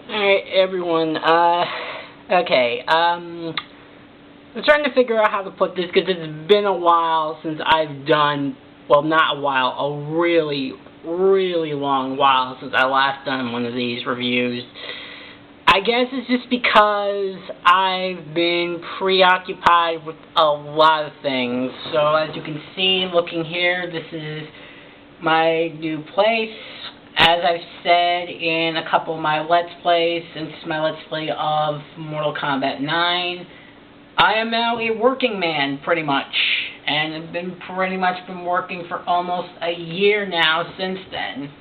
Alright, everyone, okay, I'm trying to figure out how to put this, because it's been a while since I've done, well, not a while, a really, really long while since I last done one of these reviews. I guess it's just because I've been preoccupied with a lot of things. So, as you can see, looking here, this is my new place. As I've said in a couple of my Let's Plays, since my Let's Play of Mortal Kombat 9, I am now a working man, pretty much. And I've been pretty much been working for almost a year now since then.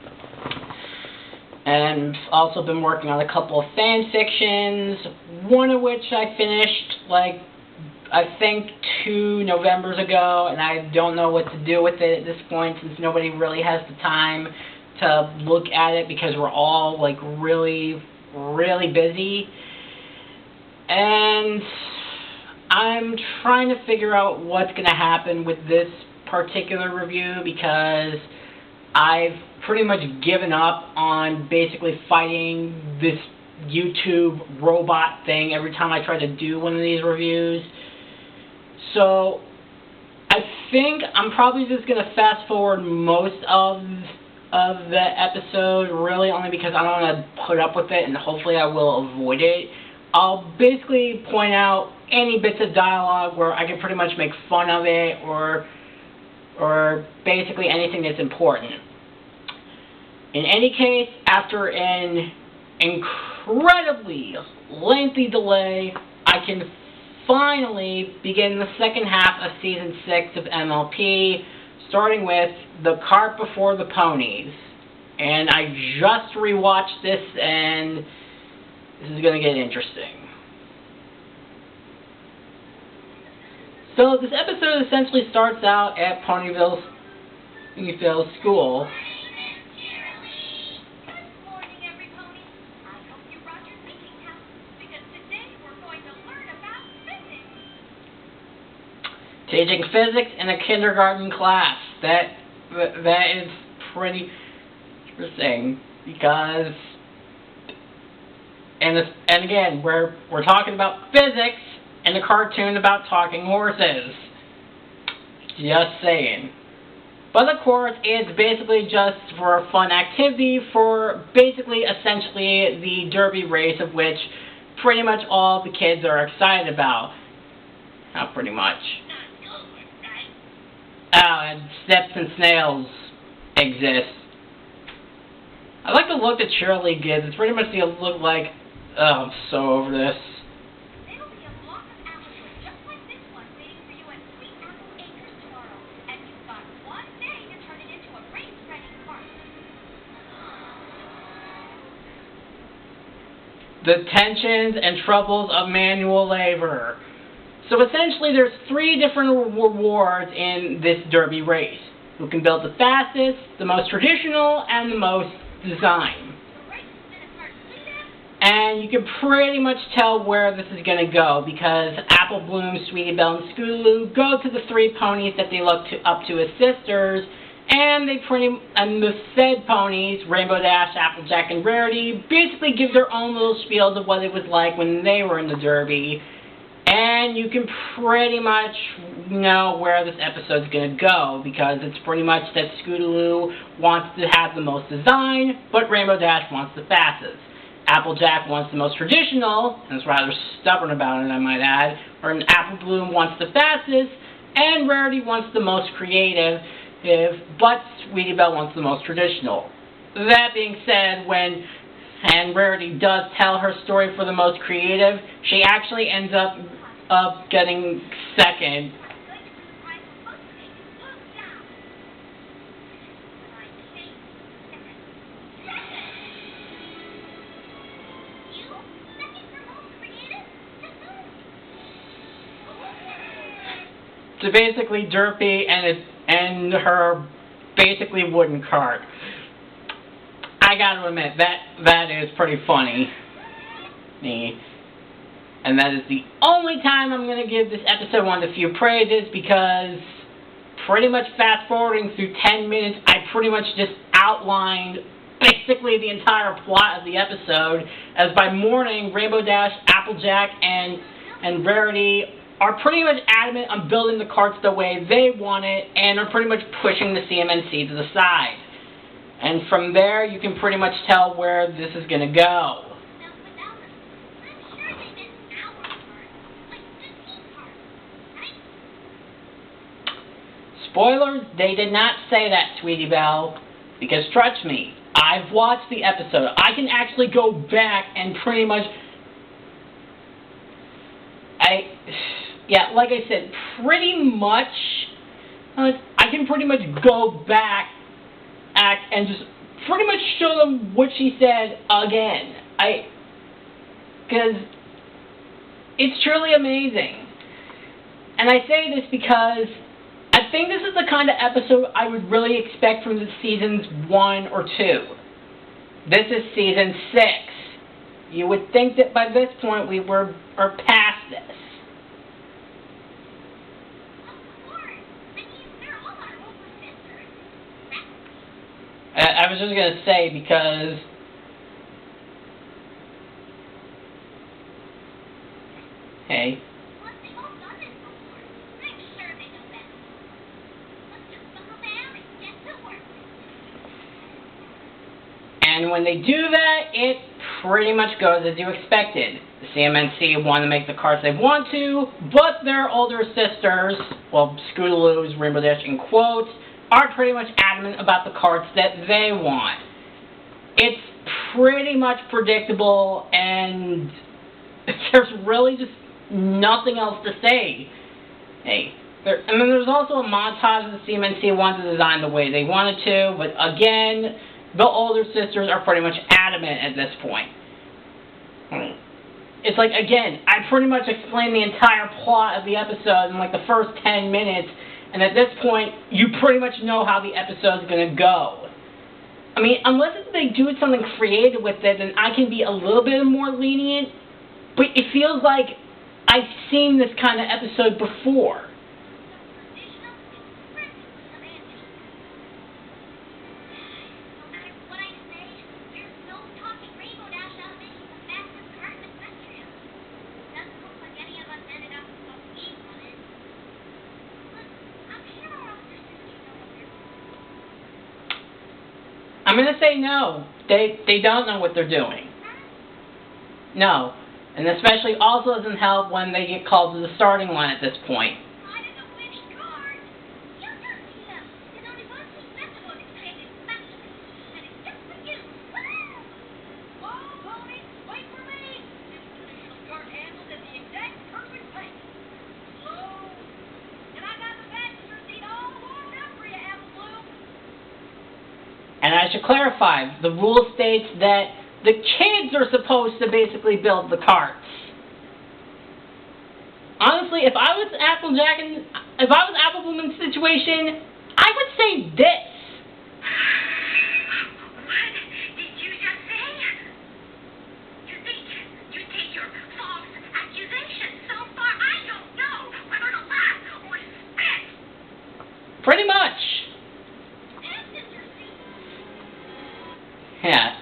And I've also been working on a couple of fan fictions, one of which I finished, I think 2 Novembers ago, and I don't know what to do with it at this point, since nobody really has the time to look at it, because we're all, really, really busy. And I'm trying to figure out what's going to happen with this particular review, because I've pretty much given up on basically fighting this YouTube robot thing every time I try to do one of these reviews. So I think I'm probably just going to fast forward most of the episode, really only because I don't want to put up with it, and hopefully I will avoid it. I'll basically point out any bits of dialogue where I can pretty much make fun of it, or basically anything that's important. In any case, after an incredibly lengthy delay, I can finally begin the second half of Season 6 of MLP, starting with The Cart Before The Ponies. And I just rewatched this, and this is going to get interesting. So this episode essentially starts out at Ponyville School. Teaching physics in a kindergarten class. That is pretty interesting, because and again, we're talking about physics in a cartoon about talking horses. Just saying. But of course, it's basically just for a fun activity for basically essentially the derby race, of which pretty much all the kids are excited about. Not pretty much. Oh, and steps and snails exist. I like the look that Shirley gives. It's pretty much the look like, oh, I'm so over this. There'll be a block of apples just like this one waiting for you at Sweet Apple Acres tomorrow. And you've got one day to turn it into a race-ready cart. The tensions and troubles of manual labor. So essentially there's 3 different rewards in this derby race. Who can build the fastest, the most traditional, and the most design. And you can pretty much tell where this is going to go, because Apple Bloom, Sweetie Belle, and Scootaloo go to the 3 ponies that they look up to as sisters, and the said ponies, Rainbow Dash, Applejack, and Rarity, basically give their own little spiels of what it was like when they were in the derby. And you can pretty much know where this episode's going to go, because it's pretty much that Scootaloo wants to have the most design, but Rainbow Dash wants the fastest. Applejack wants the most traditional, and is rather stubborn about it, I might add, or Apple Bloom wants the fastest, and Rarity wants the most creative, but Sweetie Belle wants the most traditional. That being said, when Rarity does tell her story for the most creative, she actually ends up getting second. To basically Derpy and her basically wooden cart. I gotta admit, that is pretty funny. And that is the only time I'm gonna give this episode one of the few praises, because pretty much fast forwarding through 10 minutes, I pretty much just outlined basically the entire plot of the episode, as by morning, Rainbow Dash, Applejack, and Rarity are pretty much adamant on building the carts the way they want it, and are pretty much pushing the CMNC to the side. And from there, you can pretty much tell where this is going to go. Spoilers, they did not say that, Sweetie Belle, because trust me, I've watched the episode. I can actually go back and pretty much, like I said, pretty much, I can pretty much go back and just pretty much show them what she said again. Because it's truly amazing. And I say this because I think this is the kind of episode I would really expect from the seasons 1 or 2. This is season 6. You would think that by this point we are past this. I was just going to say because hey. And when they do that, it pretty much goes as you expected. The CMNC want to make the carts they want to, but their older sisters, well, Scootaloo's, Rainbow Dash in quotes, are pretty much adamant about the carts that they want. It's pretty much predictable, and there's really just nothing else to say. Hey. And then there's also a montage of the CMNC wanted to design the way they wanted to, but again, the older sisters are pretty much adamant at this point. It's like, again, I pretty much explained the entire plot of the episode in like the first 10 minutes, and at this point, you pretty much know how the episode's going to go. I mean, unless they do something creative with it, then I can be a little bit more lenient, but it feels like I've seen this kind of episode before. I'm going to say no. They don't know what they're doing. No. And especially also doesn't help when they get called to the starting line at this point. And I should clarify, the rule states that the kids are supposed to basically build the carts. Honestly, if I was Apple Bloom in this situation, I would say this. What did you just say? You think you take your false accusation so far? I don't know whether to laugh or spit. Pretty much. Yeah.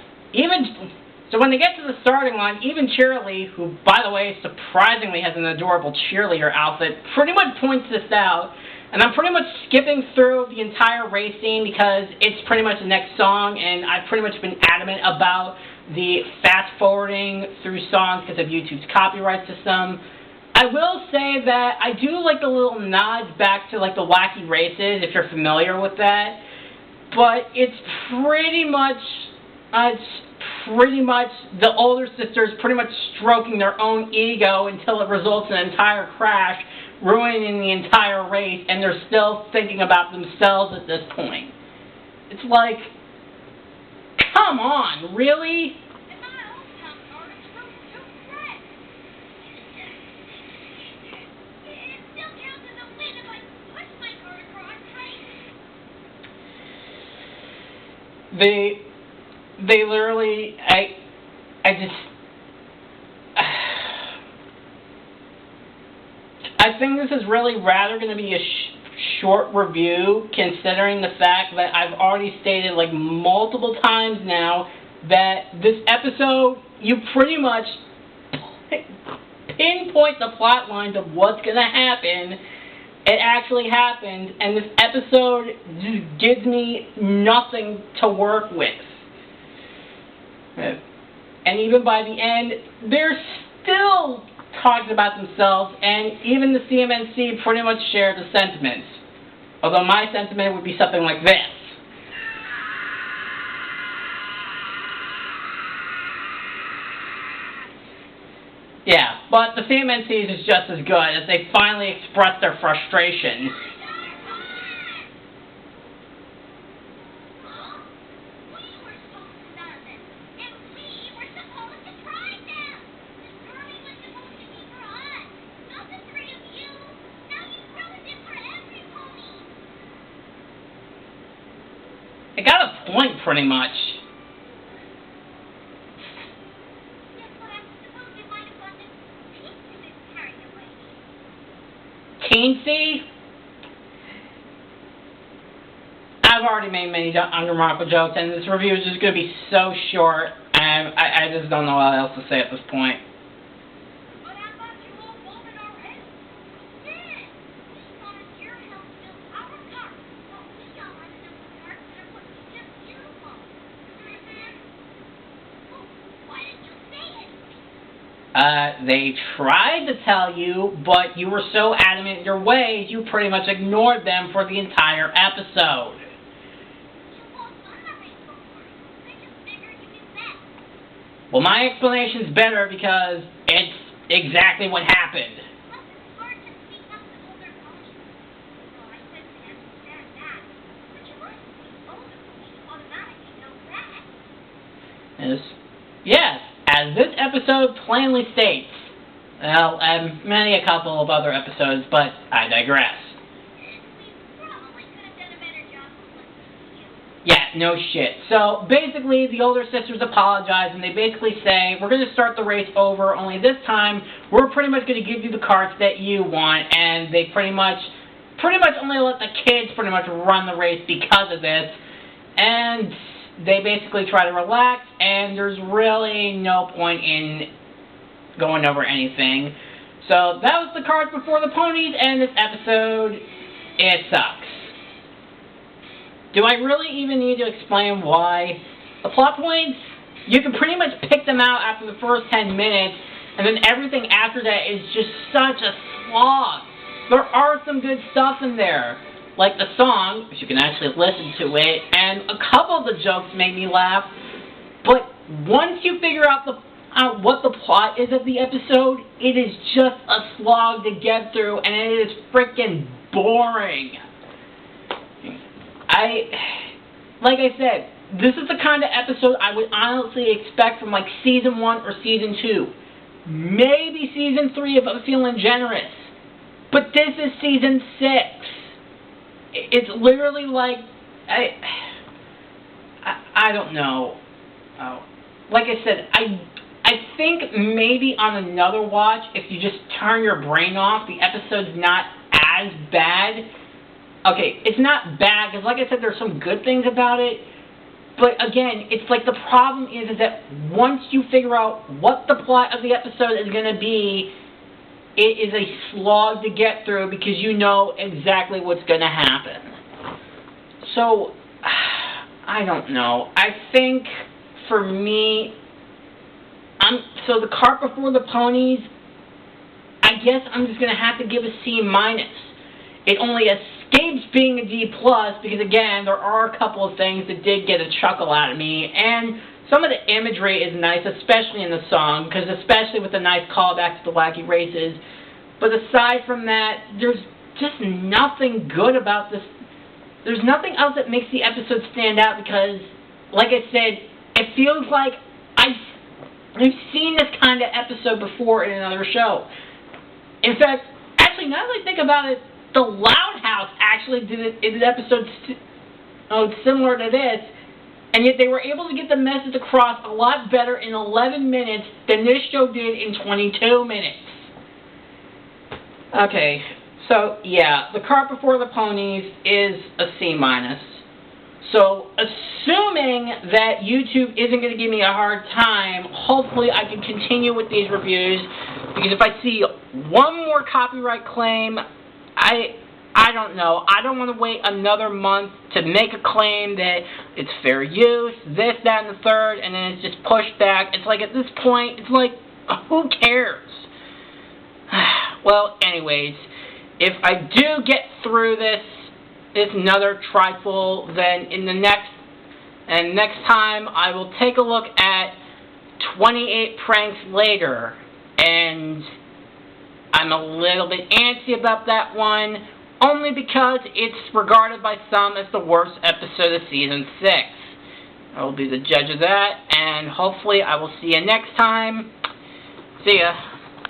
So when they get to the starting line, even Cheerilee, who, by the way, surprisingly has an adorable cheerleader outfit, pretty much points this out. And I'm pretty much skipping through the entire race scene because it's pretty much the next song, and I've pretty much been adamant about the fast-forwarding through songs because of YouTube's copyright system. I will say that I do like the little nods back to like the Wacky Races, if you're familiar with that. But it's pretty much the older sisters pretty much stroking their own ego until it results in an entire crash, ruining the entire race, and they're still thinking about themselves at this point. It's like, come on, really? They literally, I think this is really rather going to be a short review, considering the fact that I've already stated like multiple times now that this episode, you pretty much pinpoint the plot lines of what's going to happen. It actually happened, and this episode just gives me nothing to work with. And even by the end, they're still talking about themselves, and even the CMNC pretty much share the sentiments. Although my sentiment would be something like this. Yeah, but the CMNC's is just as good as they finally express their frustration. It got a point, pretty much. Teensy? I've already made many unremarkable jokes, and this review is just going to be so short, and I just don't know what else to say at this point. They tried to tell you, but you were so adamant in your ways, you pretty much ignored them for the entire episode. Well, my explanation's better because it's exactly what happened. Yes, as this episode plainly states. Well, and many a couple of other episodes, but I digress. Yeah, no shit. So, basically, the older sisters apologize, and they basically say, we're going to start the race over, only this time, we're pretty much going to give you the carts that you want, and they pretty much only let the kids pretty much run the race because of this, and they basically try to relax, and there's really no point in going over anything. So that was the Cart Before the Ponies, and this episode, it sucks. Do I really even need to explain why? The plot points, you can pretty much pick them out after the first 10 minutes, and then everything after that is just such a slog. There are some good stuff in there, like the song, which you can actually listen to it, and a couple of the jokes made me laugh, but once you figure out what the plot is of the episode, it is just a slog to get through, and it is freaking boring. Like I said, this is the kind of episode I would honestly expect from like Season 1 or Season 2. Maybe Season 3 if I'm feeling generous. But this is Season 6. It's literally like, I don't know. Like I said, I think maybe on another watch, if you just turn your brain off, the episode's not as bad. Okay, it's not bad, because like I said, there's some good things about it. But again, it's like the problem is that once you figure out what the plot of the episode is going to be, it is a slog to get through because you know exactly what's going to happen. So, I don't know. I think, for me, so the Cart Before the Ponies, I guess I'm just going to have to give a C-. It only escapes being a D+, because again, there are a couple of things that did get a chuckle out of me, and some of the imagery is nice, especially in the song, because especially with the nice callback to the wacky races. But aside from that, there's just nothing good about this. There's nothing else that makes the episode stand out, because, like I said, it feels like I've seen this kind of episode before in another show. In fact, actually, now that I think about it, the Loud House actually did an episode similar to this, and yet they were able to get the message across a lot better in 11 minutes than this show did in 22 minutes. Okay, So, yeah, the Cart Before the Ponies is a C-. So, assuming that YouTube isn't going to give me a hard time, hopefully I can continue with these reviews, because if I see one more copyright claim, I don't know. I don't want to wait another month to make a claim that it's fair use, this, that, and the third, and then it's just pushed back. It's like, at this point, it's like, who cares? Well, anyways, if I do get through this another trifle, then in the next time I will take a look at 28 pranks later, and I'm a little bit antsy about that one, only because it's regarded by some as the worst episode of Season 6. I will be the judge of that, and hopefully I will see you next time. See ya.